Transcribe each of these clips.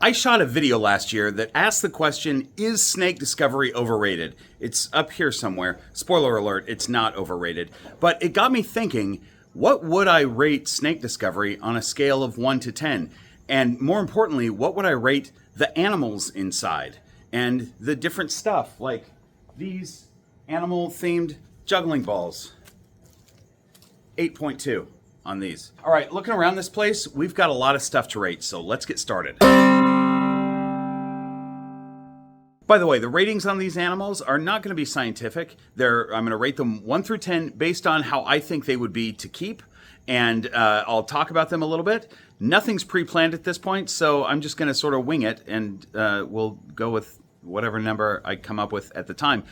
I shot a video last year that asked the question, is snake discovery overrated? It's up here somewhere. Spoiler alert, it's not overrated. But it got me thinking, what would I rate snake discovery on a scale of 1 to 10? And more importantly, what would I rate the animals inside? And the different stuff, like these animal-themed juggling balls. 8.2 on these. All right, looking around this place, we've got a lot of stuff to rate, so let's get started. By the way, the ratings on these animals are not going to be scientific. I'm going to rate them 1 through 10 based on how I think they would be to keep, and I'll talk about them a little bit. Nothing's pre-planned at this point, so I'm just going to sort of wing it, and we'll go with whatever number I come up with at the time.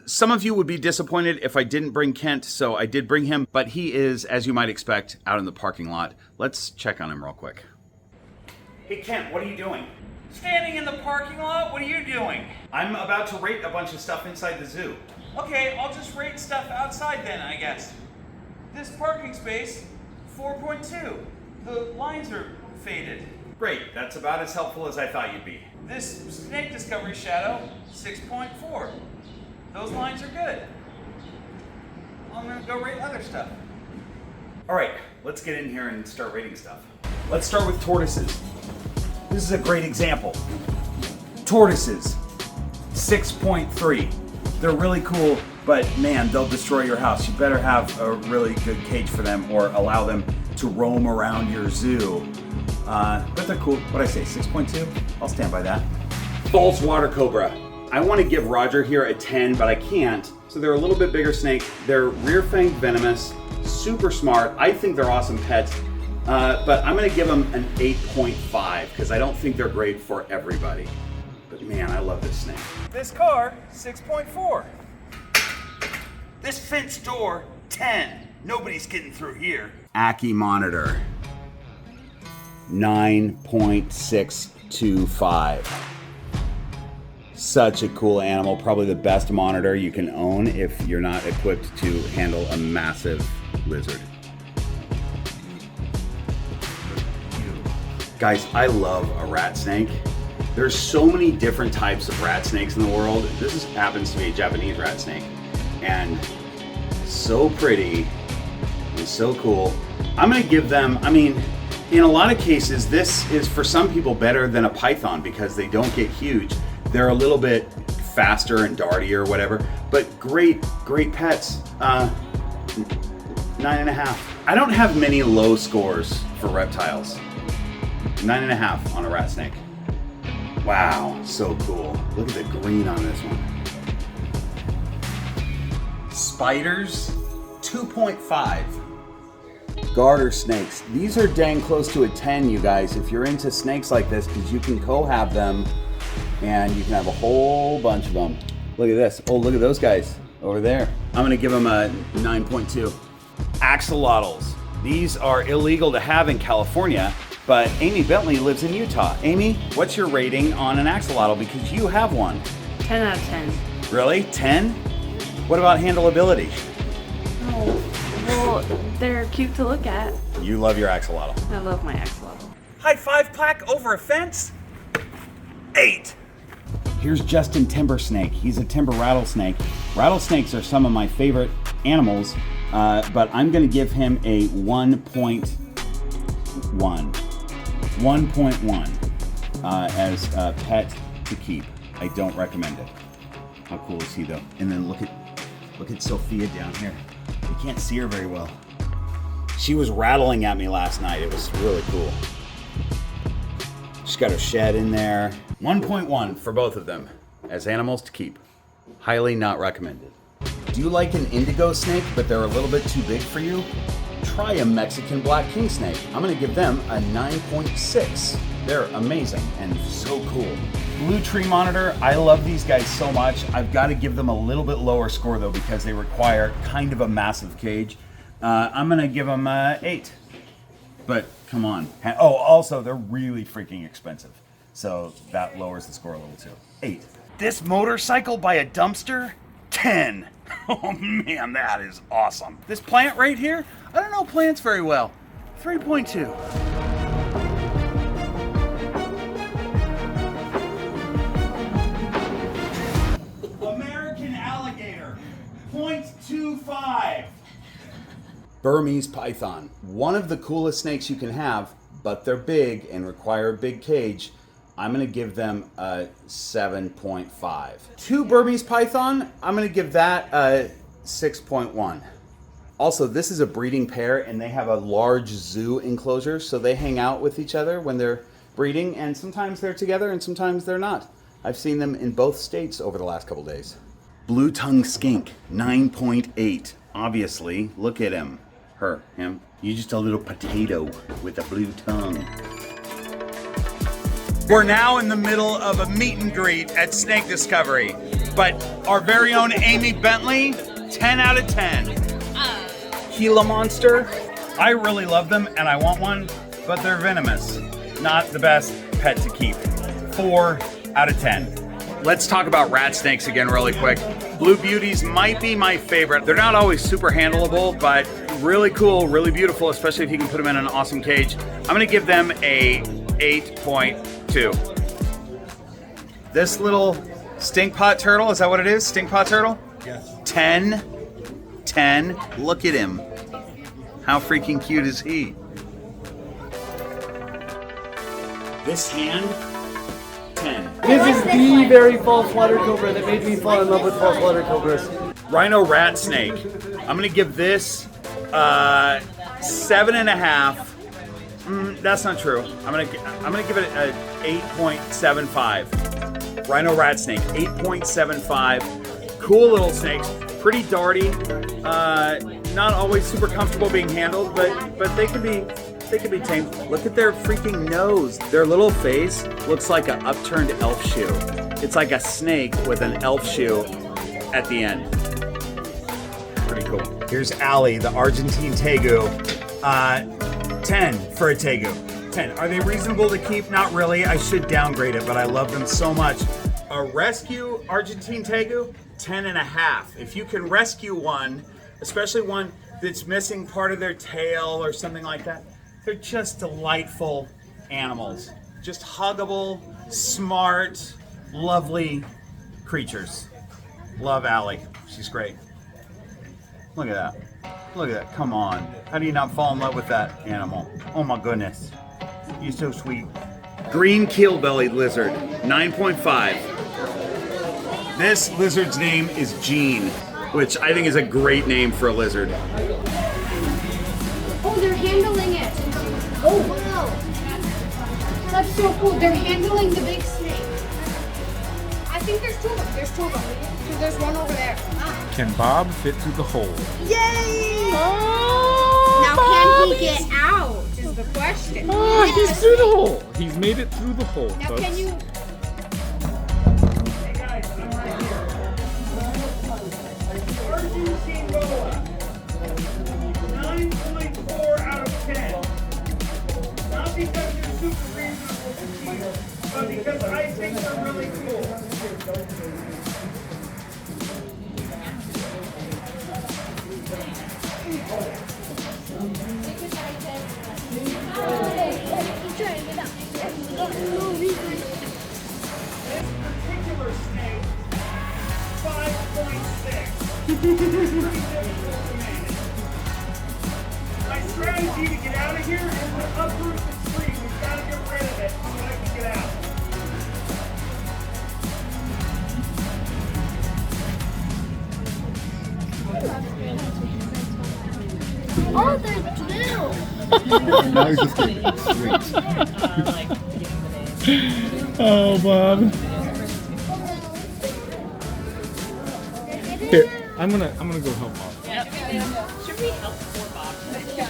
Some of you would be disappointed if I didn't bring Kent, so I did bring him, but he is, as you might expect, out in the parking lot. Let's check on him real quick. Hey Kent, what are you doing? Standing in the parking lot? What are you doing? I'm about to rate a bunch of stuff inside the zoo. Okay, I'll just rate stuff outside then, I guess. This parking space, 4.2. The lines are faded. Great, that's about as helpful as I thought you'd be. This snake discovery shadow, 6.4. Those lines are good. I'm gonna go rate other stuff. All right, let's get in here and start rating stuff. Let's start with tortoises. This is a great example. Tortoises, 6.3. They're really cool, but man, they'll destroy your house. You better have a really good cage for them or allow them to roam around your zoo. But they're cool. What'd I say, 6.2? I'll stand by that. False water cobra. I want to give Roger here a 10, but I can't. So they're a little bit bigger snake. They're rear-fanged venomous, super smart. I think they're awesome pets, but I'm going to give them an 8.5 because I don't think they're great for everybody. But man, I love this snake. This car, 6.4. This fence door, 10. Nobody's getting through here. Ackie monitor, 9.625. Such a cool animal, probably the best monitor you can own if you're not equipped to handle a massive lizard. Guys, I love a rat snake. There's so many different types of rat snakes in the world. This happens to be a Japanese rat snake. And so pretty and so cool. I'm gonna give them, in a lot of cases, this is for some people better than a python because they don't get huge. They're a little bit faster and dartier or whatever, but great pets. 9.5. I don't have many low scores for reptiles. 9.5 on a rat snake. Wow, so cool. Look at the green on this one. Spiders, 2.5. Garter snakes. These are dang close to a 10, you guys, if you're into snakes like this, because you can co-have them and you can have a whole bunch of them. Look at this. Oh, look at those guys over there. I'm gonna give them a 9.2. Axolotls. These are illegal to have in California, but Amy Bentley lives in Utah. Amy, what's your rating on an axolotl? Because you have one. 10 out of 10. Really? 10? What about handleability? Oh, well, they're cute to look at. You love your axolotl. I love my axolotl. High five plaque over a fence? 8. Here's Justin Timbersnake. He's a timber rattlesnake. Rattlesnakes are some of my favorite animals, but I'm going to give him a 1.1. 1.1 as a pet to keep. I don't recommend it. How cool is he though? And then look at Sophia down here. You can't see her very well. She was rattling at me last night. It was really cool. She's got her shed in there. 1.1 for both of them as animals to keep. Highly not recommended. Do you like an indigo snake, but they're a little bit too big for you? Try a Mexican black king snake. I'm gonna give them a 9.6. They're amazing and so cool. Blue tree monitor, I love these guys so much. I've got to give them a little bit lower score though because they require kind of a massive cage. I'm gonna give them 8. But come on. Oh, also they're really freaking expensive. So that lowers the score a little too. 8. This motorcycle by a dumpster? 10. Oh man, that is awesome. This plant right here? I don't know plants very well. 3.2. Burmese python. One of the coolest snakes you can have, but they're big and require a big cage. I'm gonna give them a 7.5. 2 Burmese python, I'm gonna give that a 6.1. Also, this is a breeding pair and they have a large zoo enclosure, so they hang out with each other when they're breeding, and sometimes they're together and sometimes they're not. I've seen them in both states over the last couple days. Blue-tongued skink, 9.8. Obviously, look at him. Him. You're just a little potato with a blue tongue. We're now in the middle of a meet and greet at Snake Discovery, but our very own Amy Bentley, 10 out of 10. Gila monster. I really love them and I want one, but they're venomous. Not the best pet to keep. 4 out of 10. Let's talk about rat snakes again really quick. Blue beauties might be my favorite. They're not always super handleable, but really cool, really beautiful, especially if you can put them in an awesome cage. I'm gonna give them a 8.2. This little stink pot turtle, is that what it is? Stink pot turtle? Yes. 10. Look at him. How freaking cute is he? This hand, 10. This is the very false water cobra that made me fall in love with false water cobras. Rhino rat snake. I'm gonna give this 7.5. That's not true. I'm gonna give it a 8.75. Rhino rat snake, 8.75. Cool little snakes, pretty darty. Not always super comfortable being handled, but they can be tamed. Look at their freaking nose. Their little face looks like an upturned elf shoe. It's like a snake with an elf shoe at the end. Pretty cool. Here's Allie, the Argentine Tegu. 10 for a Tegu. 10. Are they reasonable to keep? Not really. I should downgrade it, but I love them so much. A rescue Argentine Tegu, 10.5. If you can rescue one, especially one that's missing part of their tail or something like that, they're just delightful animals. Just huggable, smart, lovely creatures. Love Allie. She's great. Look at that. Look at that. Come on. How do you not fall in love with that animal? Oh my goodness. You're so sweet. Green keel-bellied lizard, 9.5. This lizard's name is Jean, which I think is a great name for a lizard. Oh, they're handling it. Oh, wow. That's so cool. They're handling the big snake. I think there's 2 of them. There's 2 of them. There's one over there. Can Bob fit through the hole? Yay! Oh, Now, can he get out? Is the question. Oh, he's through the hole. He's made it through the hole. Now, folks. can you? Hey guys, I'm right here. Argentine boa. 9.4 out of 10. Not because they're super reasonable to keep, but because I think they're really cool. Particular snake, 5.6. My strategy to get out of here is to uproot the tree. We've got to get rid of it so I can get out. Oh, they're little. Now he's just getting sweet. Oh, Bob. Here, I'm gonna go help Bob. Should we help poor Bob?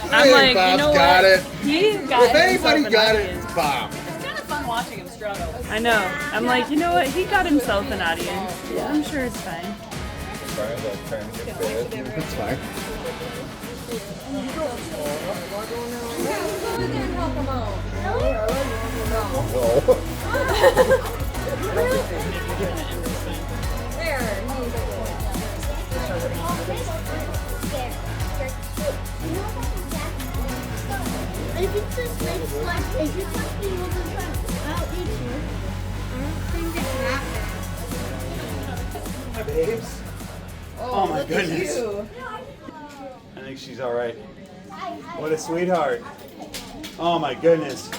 Hey, I'm like, Bob's you know got what? it. He got If anybody himself got an it, audience. it's Bob. It's kind of fun watching him struggle. I know. I'm like, you know what? He got himself an audience. Yeah, I'm sure it's fine. It's fine. If it's a snake slash, if you touch me with a trap, I'll eat you. I don't think it's happening. Hi, babes. Oh my goodness. I think she's all right. What a sweetheart. Oh my goodness.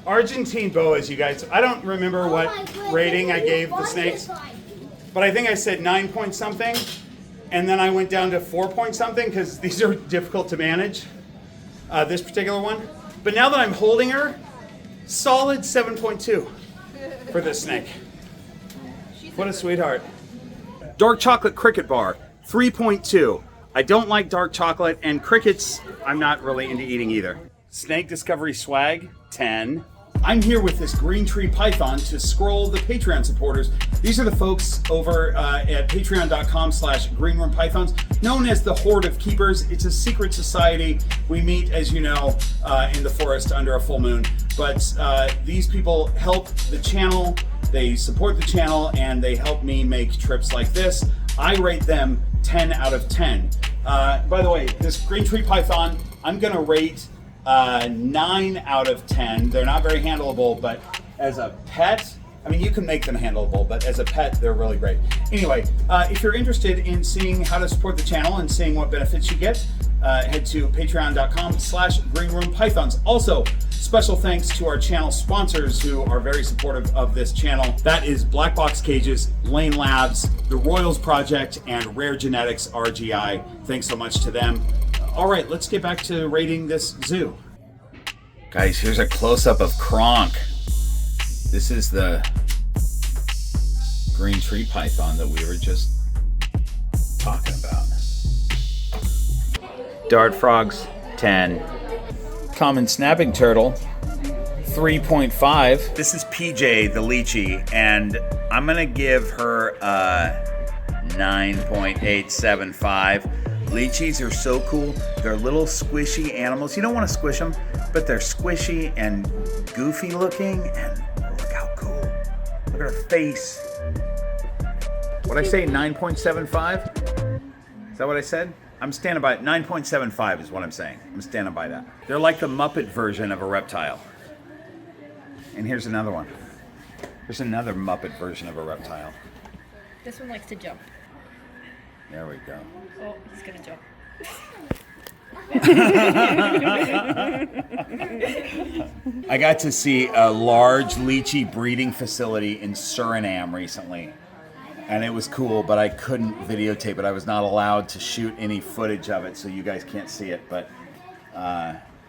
Argentine boas, you guys. I don't remember what rating I gave the snakes, but I think I said 9 point something, and then I went down to 4 point something because these are difficult to manage, this particular one. But now that I'm holding her, solid 7.2 for this snake. What a sweetheart. Dark chocolate cricket bar, 3.2. I don't like dark chocolate, and crickets, I'm not really into eating either. Snake Discovery Swag, 10. I'm here with this green tree python to scroll the Patreon supporters. These are the folks over at patreon.com/greenroompythons, known as the Horde of Keepers. It's a secret society. We meet, as you know, in the forest under a full moon. But these people help the channel, they support the channel, and they help me make trips like this. I rate them 10 out of 10. By the way, this green tree python, I'm gonna rate 9 out of 10. They're not very handleable, but as a pet, I mean, you can make them handleable, but as a pet, they're really great. Anyway, if you're interested in seeing how to support the channel and seeing what benefits you get, head to patreon.com/greenroompythons. Also, special thanks to our channel sponsors who are very supportive of this channel. That is Black Box Cages, Lane Labs, the Royals Project, and Rare Genetics RGI. Thanks so much to them. All right, let's get back to rating this zoo. Guys, here's a close-up of Kronk. This is the green tree python that we were just talking about. Dart frogs, 10. Common snapping turtle, 3.5. This is PJ, the lychee, and I'm gonna give her a 9.875. Lychees are so cool. They're little squishy animals. You don't want to squish them, but they're squishy and goofy looking, and look how cool. Look at her face. What'd I say, 9.75? Is that what I said? I'm standing by it. 9.75 is what I'm saying. I'm standing by that. They're like the Muppet version of a reptile. And here's another one. Here's another Muppet version of a reptile. This one likes to jump. There we go. Oh, he's gonna jump. I got to see a large lychee breeding facility in Suriname recently, and it was cool, but I couldn't videotape it. I was not allowed to shoot any footage of it, so you guys can't see it, but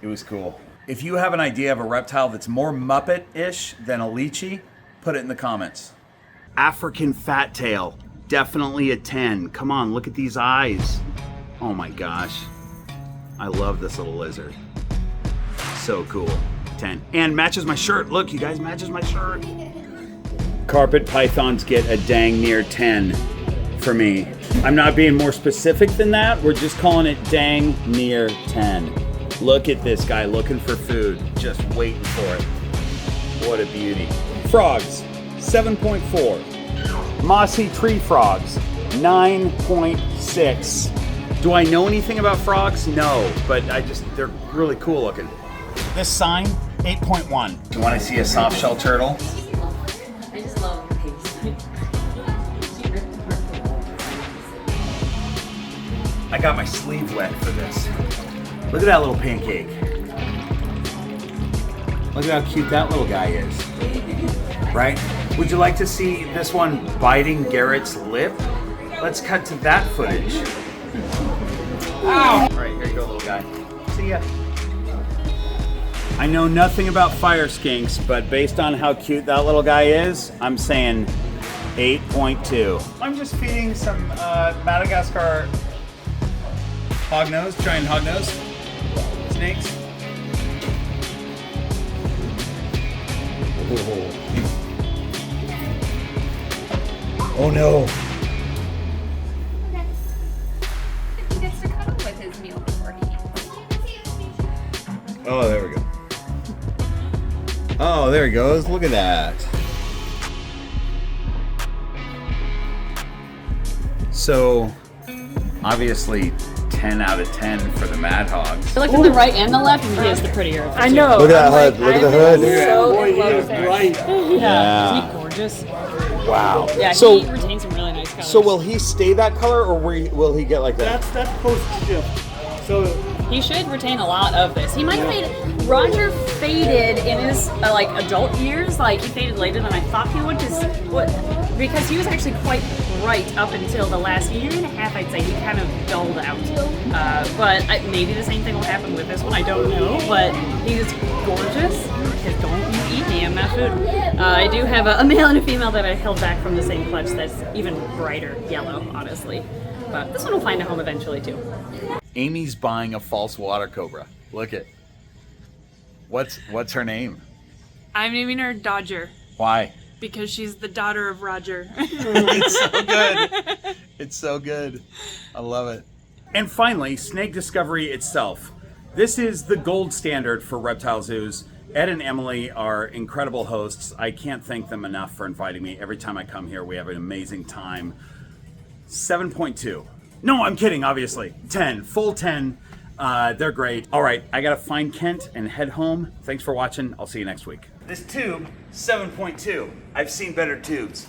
it was cool. If you have an idea of a reptile that's more Muppet-ish than a lychee, put it in the comments. African fat tail, definitely a 10. Come on, look at these eyes. Oh my gosh. I love this little lizard. So cool. 10. And matches my shirt. Look, you guys, matches my shirt. Carpet pythons get a dang near 10 for me. I'm not being more specific than that. We're just calling it dang near 10. Look at this guy looking for food, just waiting for it. What a beauty. Frogs, 7.4. Mossy tree frogs, 9.6. Do I know anything about frogs? No, but they're really cool looking. This sign, 8.1. You want to see a soft shell turtle? I just love the pigs. I got my sleeve wet for this. Look at that little pancake. Look at how cute that little guy is. Right? Would you like to see this one biting Garrett's lip? Let's cut to that footage. Ow! All right, here you go, little guy. See ya. I know nothing about fire skinks, but based on how cute that little guy is, I'm saying 8.2. I'm just feeding some Madagascar hognose, giant hognose snakes. Oh no. He gets to cuddle with his meal before he eats. Oh, there we go. Oh, there he goes. Look at that. So, obviously, 10 out of 10 for the Mad Hogs. I looked at the right and the left, and he has the prettier of the I two. know. Look at that hood. Look at the hood. So Boy, he in love is with it. bright. Yeah. Isn't he gorgeous? Wow. Yeah, So, he retains some really nice colors. so will he stay that color, or will he get like that? That's post shift. So He should retain a lot of this. He might fade. Roger faded in his like adult years. Like he faded later than I thought he would, because he was actually quite bright up until the last year and a half. I'd say he kind of dulled out. But maybe the same thing will happen with this one. I don't know. But he's gorgeous. Because don't you eat me? I'm not food. I do have a male and a female that I held back from the same clutch. That's even brighter yellow, honestly. But this one will find a home eventually too. Amy's buying a false water cobra. Look it. What's her name? I'm naming her Dodger Why? because she's the daughter of Roger. It's so good. It's so good. I love it. And finally, snake discovery itself. This is the gold standard for reptile zoos. Ed and Emily are incredible hosts. I can't thank them enough for inviting me. Every time I come here, we have an amazing time. 7.2. No, I'm kidding, obviously. 10. Full 10. They're great. All right, I gotta find Kent and head home. Thanks for watching. I'll see you next week. This tube, 7.2. I've seen better tubes.